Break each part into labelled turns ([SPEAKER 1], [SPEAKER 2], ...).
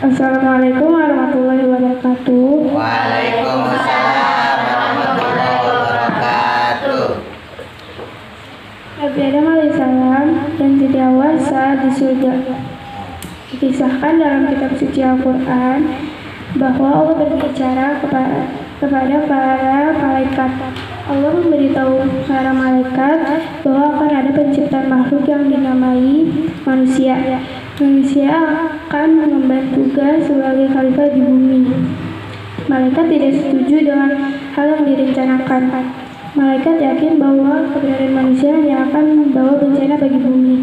[SPEAKER 1] Assalamualaikum warahmatullahi wabarakatuh.
[SPEAKER 2] Waalaikumsalam warahmatullahi wabarakatuh.
[SPEAKER 1] Nabi Adam alaihissalam dan Siti Hawa saat di surga. Dikisahkan dalam kitab suci Al-Quran bahwa Allah berbicara kepada para malaikat. Allah memberitahu para malaikat bahwa akan ada penciptaan makhluk yang dinamai manusia. Manusia akan mengemban tugas sebagai khalifah di bumi. Malaikat tidak setuju dengan hal yang direncanakan. Malaikat yakin bahwa keberadaan manusia yang akan membawa bencana bagi bumi.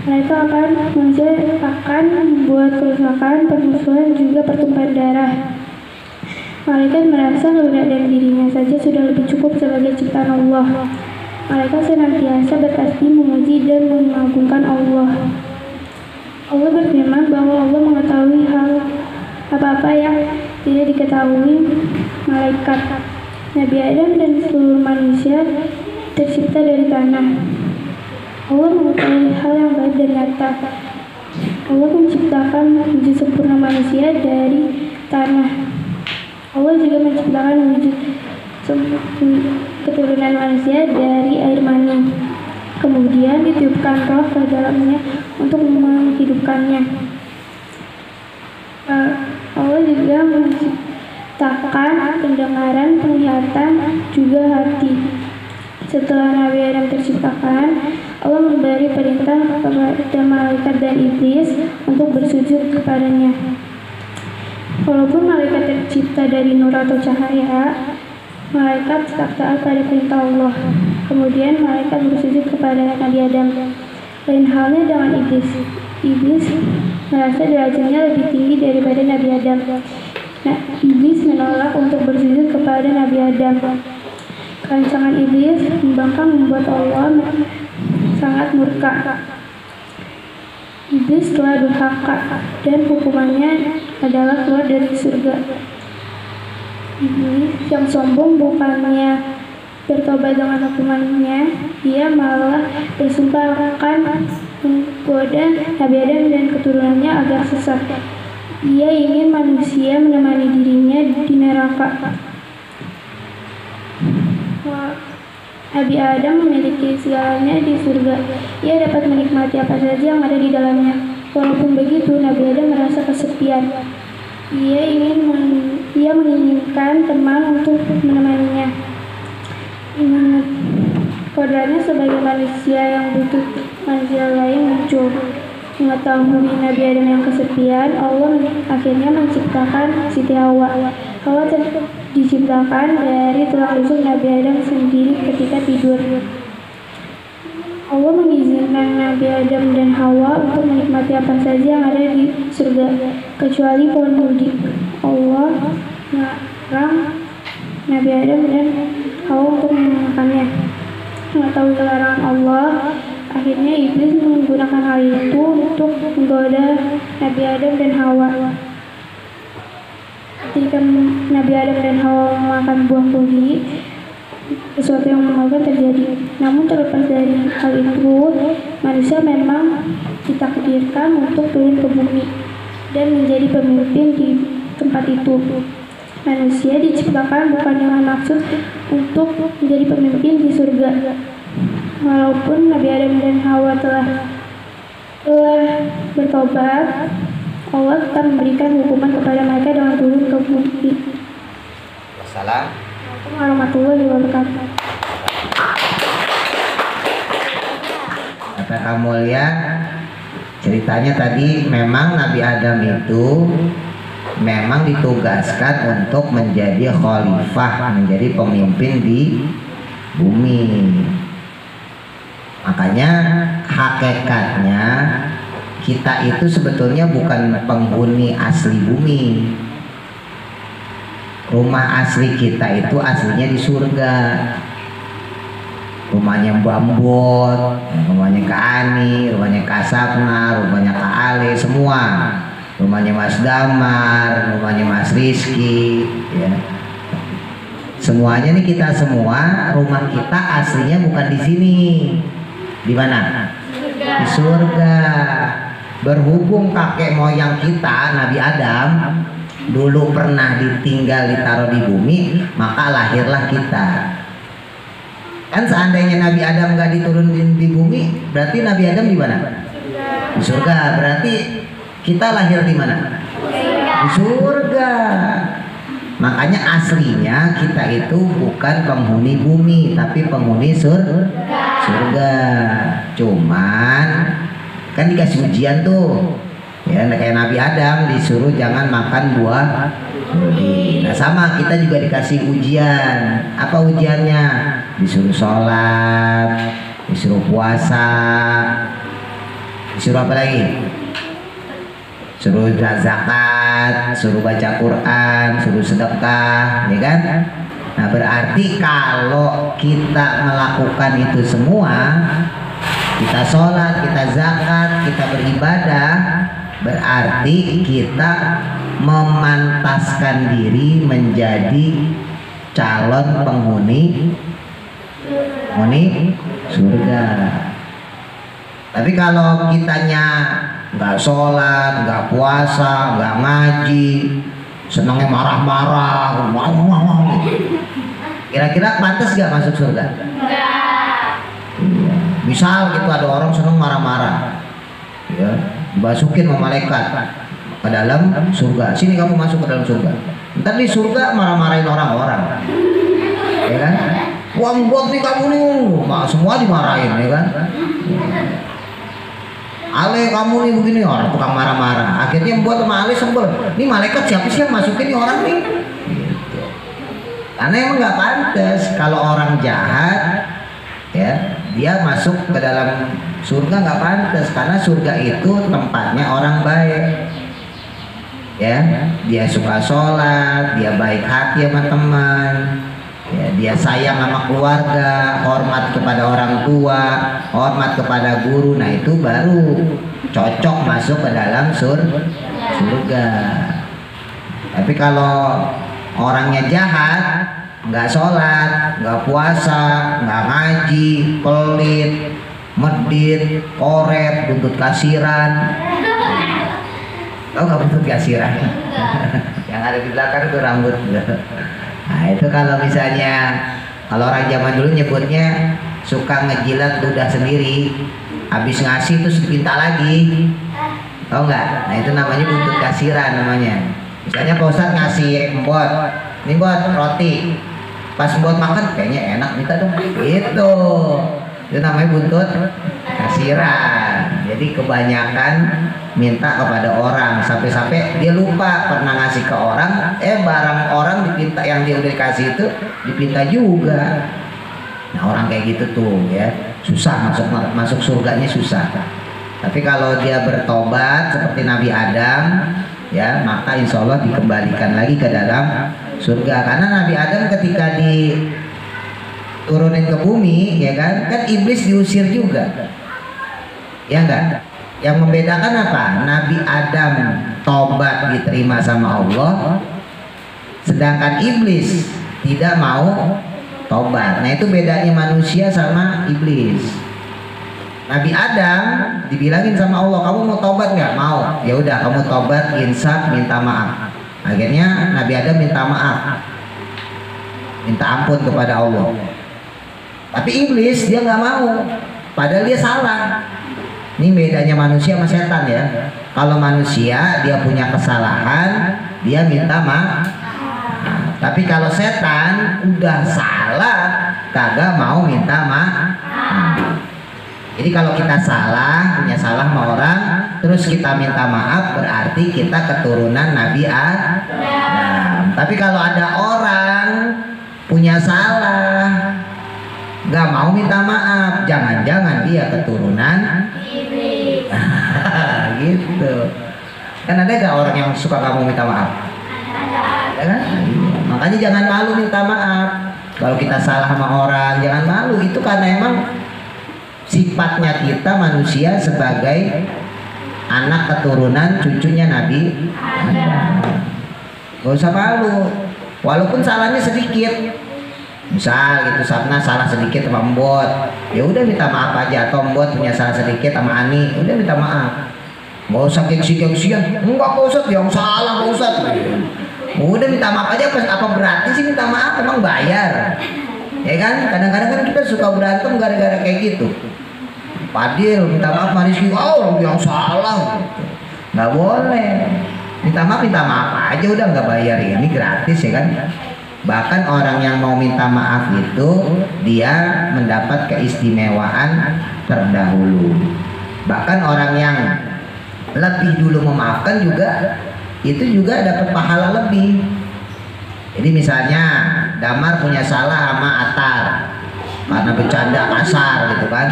[SPEAKER 1] Manusia akan membuat kerusakan, permusuhan, juga pertumpahan darah. Malaikat merasa keberadaan dirinya saja sudah lebih cukup sebagai ciptaan Allah. Malaikat senantiasa bertasbih, memuji dan mengagungkan Allah. Allah berfirman bahwa Allah mengetahui hal apa-apa yang tidak diketahui malaikat. Nabi Adam dan seluruh manusia tercipta dari tanah. Allah mengetahui hal yang baik dan nyata. Allah menciptakan wujud sempurna manusia dari tanah. Allah juga menciptakan wujud keturunan manusia dari air mani. Kemudian ditiupkan roh ke dalamnya untuk menghidupkannya. Allah juga menciptakan pendengaran, penglihatan, juga hati. Setelah Nabi Adam terciptakan, Allah memberi perintah kepada malaikat dan iblis untuk bersujud kepadanya. Walaupun malaikat tercipta dari nur atau cahaya, malaikat tetap taat pada perintah Allah. Kemudian malaikat bersujud kepada Nabi Adam. Lain halnya dengan iblis. Iblis merasa derajatnya lebih tinggi daripada Nabi Adam. Iblis menolak untuk bersujud kepada Nabi Adam. Rancangan iblis membangkang membuat Allah sangat murka. Iblis telah durhaka dan hukumannya adalah keluar dari surga. Iblis yang sombong bukannya bertobat dengan hukumannya, dia malah bersumpah akan menggoda Nabi Adam dan keturunannya agar sesat. Ia ingin manusia menemani dirinya di neraka. Nabi Adam memiliki segalanya di surga. Ia dapat menikmati apa saja yang ada di dalamnya. Walaupun begitu, Nabi Adam merasa kesepian. Ia menginginkan teman untuk menemaninya. Kodratnya sebagai manusia yang butuh manusia lain muncul. Mengetahui Nabi Adam yang kesepian, Allah akhirnya menciptakan Siti Hawa. Hawa diciptakan dari tulang rusuk Nabi Adam sendiri ketika tidur. Allah mengizinkan Nabi Adam dan Hawa untuk menikmati apa saja yang ada di surga, kecuali pohon murdi. Allah melarang Nabi Adam dan Hawa untuk memakannya. Mengetahui larangan Allah, akhirnya iblis menggunakan hal itu untuk menggoda Nabi Adam dan Hawa. Ketika Nabi Adam dan Hawa memakan buah kurdi, sesuatu yang memalukan terjadi. Namun terlepas dari hal itu, manusia memang ditakdirkan untuk turun ke bumi dan menjadi pemimpin di tempat itu. Manusia diciptakan bukan dengan maksud untuk menjadi pemimpin di surga. Walaupun Nabi Adam dan Hawa telah bertobat, Allah tetap memberikan hukuman kepada mereka dengan turun ke bumi.
[SPEAKER 2] Assalamualaikum
[SPEAKER 1] warahmatullahi wabarakatuh.
[SPEAKER 2] Kata Kamulia, ceritanya tadi memang Nabi Adam itu memang ditugaskan untuk menjadi khalifah, menjadi pemimpin di bumi. Makanya hakikatnya kita itu sebetulnya bukan penghuni asli bumi. Rumah asli kita itu aslinya di surga. Rumahnya Mbak Ambot, rumahnya Kak Ani, rumahnya Kak Sapna, rumahnya Kak Ale, semua. Rumahnya Mas Damar, rumahnya Mas Rizky, ya. Semuanya nih kita semua, rumah kita aslinya bukan di sini. Di mana? Di surga. berhubung kakek moyang kita Nabi Adam dulu pernah ditinggal ditaruh di bumi, maka lahirlah kita. Kan seandainya Nabi Adam nggak diturunin di bumi, berarti Nabi Adam di mana? Di surga. Berarti kita lahir di mana? Di surga. Makanya aslinya kita itu bukan penghuni bumi, tapi penghuni surga. Cuman kan dikasih ujian tuh, ya kayak Nabi Adam disuruh jangan makan buah beli. Nah sama kita juga dikasih ujian. Apa ujiannya? Disuruh sholat, disuruh puasa, disuruh apa lagi? Suruh zakat, suruh baca Quran, suruh sedekah, ya kan? Nah berarti kalau kita melakukan itu semua, kita sholat, kita zakat, kita beribadah, berarti kita memantaskan diri menjadi calon penghuni surga. Tapi kalau kitanya nggak sholat, nggak puasa, nggak ngaji, senangnya marah-marah, kira-kira pantas nggak masuk surga? Misal gitu ada orang senang marah-marah, ya, dimasukin sama malaikat ke dalam surga. Sini kamu masuk ke dalam surga. Ntar di surga marah-marahin orang-orang, ya kan? Uang buat nih kamu nih, semua dimarahin, ya kan? Ale kamu nih begini, orang tukang marah-marah. Akhirnya buat sama Ale sebel. Ini malaikat siapa sih yang masukin nih orang nih? Gitu. Karena emang nggak pantas kalau orang jahat, ya dia masuk ke dalam surga nggak pantas, karena surga itu tempatnya orang baik. Ya, dia suka sholat, dia baik hati sama teman, ya, dia sayang sama keluarga, hormat kepada orang tua, hormat kepada guru. Nah itu baru cocok masuk ke dalam surga. Tapi kalau orangnya jahat, nggak sholat, nggak puasa, nggak ngaji, pelit, medit, koret, buntut kasiran. Tahu nggak buntut kasiran? Yang ada di belakang itu rambut. Nah itu kalau misalnya, kalau orang zaman dulu nyebutnya suka ngejilat ludah sendiri, habis ngasih terus dipinta lagi, tahu nggak? Nah itu namanya buntut kasiran namanya. Misalnya Pak Ustadz ngasih embot, ini buat roti, pas embot makan kayaknya enak, minta dong, gitu. Itu namanya buntut kasiran. Jadi kebanyakan minta kepada orang, sampai-sampai dia lupa pernah ngasih ke orang, barang orang dipinta, yang dia udah dikasih itu dipinta juga. Nah orang kayak gitu tuh ya susah masuk surganya, susah. Tapi kalau dia bertobat seperti Nabi Adam, ya maka insya Allah dikembalikan lagi ke dalam surga. Karena Nabi Adam ketika diturunin ke bumi, ya kan iblis diusir juga, ya enggak? Yang membedakan apa? Nabi Adam tobat diterima sama Allah, sedangkan iblis tidak mau tobat. Nah itu bedanya manusia sama iblis. Nabi Adam dibilangin sama Allah, kamu mau tobat nggak? Mau. Ya udah kamu tobat, insaf, minta maaf. Akhirnya Nabi Adam minta maaf, minta ampun kepada Allah. Tapi iblis dia nggak mau, padahal dia salah. Ini bedanya manusia sama setan ya. Kalau manusia dia punya kesalahan, dia minta maaf. Nah, tapi kalau setan udah salah, kagak mau minta maaf. Jadi kalau kita salah, punya salah sama orang, terus kita minta maaf, berarti kita keturunan Nabi Adam. Tapi kalau ada orang punya salah, nggak mau minta maaf, jangan-jangan dia keturunan iblis. Gitu. Kan ada gak orang yang suka kamu minta maaf? Ada kan? Makanya jangan malu minta maaf. Kalau kita salah sama orang, jangan malu. Itu karena emang sifatnya kita manusia sebagai anak keturunan cucunya Nabi Adam. Gak usah malu, walaupun salahnya sedikit. Misal gitu, Sapna salah sedikit sama Mbot, ya udah minta maaf aja. Atau Mbot punya salah sedikit sama Ani, udah minta maaf. nggak usah gengsi-gengsian. Enggak Pak Ustadz, yang salah Pak Ustadz. Udah minta maaf aja, apa berarti sih minta maaf, emang bayar. Ya kan, kadang-kadang kan kita suka berantem gara-gara kayak gitu. Padil minta maaf Mas Rizky, oh yang salah. Nggak boleh. Minta maaf aja, udah nggak bayar, ini gratis ya kan. Bahkan orang yang mau minta maaf itu dia mendapat keistimewaan terdahulu. Bahkan orang yang lebih dulu memaafkan juga itu juga dapat pahala lebih. Jadi misalnya Damar punya salah sama Atar karena bercanda kasar gitu kan.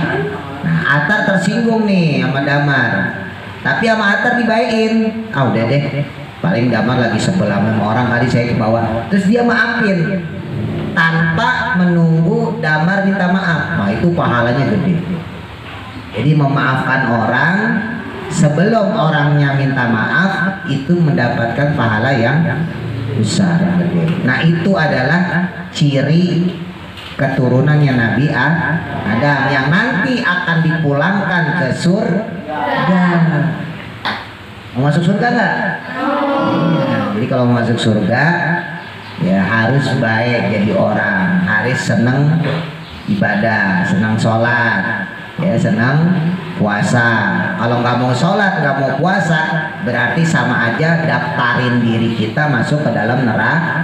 [SPEAKER 2] Nah, Atar tersinggung nih sama Damar. Tapi sama Atar dibaikin. Ah udah deh, paling Damar lagi sebel sama orang kali saya ke bawah. Terus dia maafin tanpa menunggu Damar minta maaf. Nah itu pahalanya gede. Jadi memaafkan orang sebelum orangnya minta maaf itu mendapatkan pahala yang besar. Nah itu adalah ciri keturunannya Nabi Adam yang nanti akan dipulangkan ke surga. Mau masuk surga nggak? Ya, jadi kalau mau masuk surga ya harus baik jadi orang, harus senang ibadah, senang sholat, ya senang puasa. Kalau nggak mau sholat, nggak mau puasa, berarti sama aja daftarin diri kita masuk ke dalam neraka.